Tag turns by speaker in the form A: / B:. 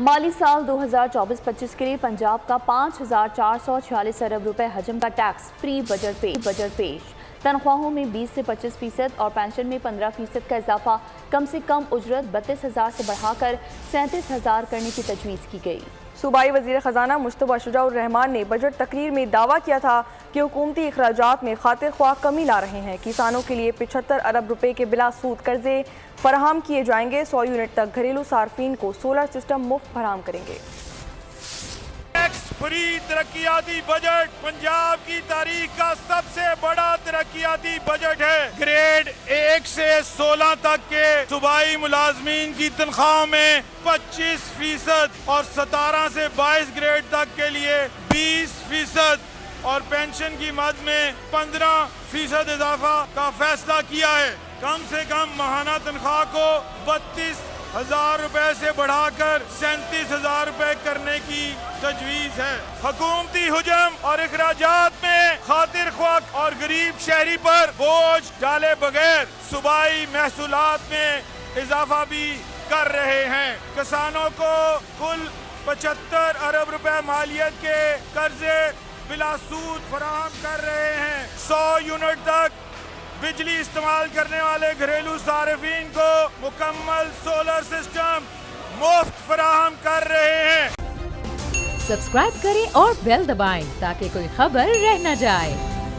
A: माली साल 2024-25 के लिए पंजाब का 5,446 अरब रुपए हजम का टैक्स फ्री बजट पेश। तनख्वाहों में 20 से 25% और पेंशन में 15% का इजाफा, कम से कम उजरत 32,000 से बढ़ाकर 37,000 करने की तजवीज़ की गई।
B: सूबाई वज़ीर ख़जाना मुश्तबा शुजाउर रहमान ने बजट तकरीर में दावा किया था कि हुकूमती अखराजात में खातिर ख्वाह कमी ला रहे हैं। किसानों के लिए 75 अरब रुपए के बिला सूद कर्जे फराहम किए जाएंगे। 100 यूनिट तक घरेलू सार्फिन को सोलर सिस्टम मुफ्त फराहम करेंगे।
C: टैक्स फ्री तरक्याती बजट पंजाब की तारीख का सबसे बड़ा तरक्याती बजट है। ग्रेड 1 से 16 तक के सूबाई मुलाजमीन की तनख्वाह में 25% और 17 से 22 ग्रेड तक के लिए 20% और पेंशन की मद में 15% इजाफा का फैसला किया है। कम से कम माहाना तनख्वाह को 32,000 रुपए से बढ़ाकर 37,000 रुपए करने की तजवीज है। हुकूमती हुजम और इखराजात में खातिर ख्वाह और गरीब शहरी पर बोझ डाले बगैर सूबाई महसूलात में इजाफा भी कर रहे हैं। किसानों को कुल 75 अरब रुपए मालियत के कर्जे बिला सूद फराहम कर रहे हैं। 100 यूनिट तक बिजली इस्तेमाल करने वाले घरेलू सार्फिन को मुकम्मल सोलर सिस्टम मुफ्त फराहम कर रहे हैं।
D: सब्सक्राइब करें और बेल दबाएं ताकि कोई खबर रह न जाए।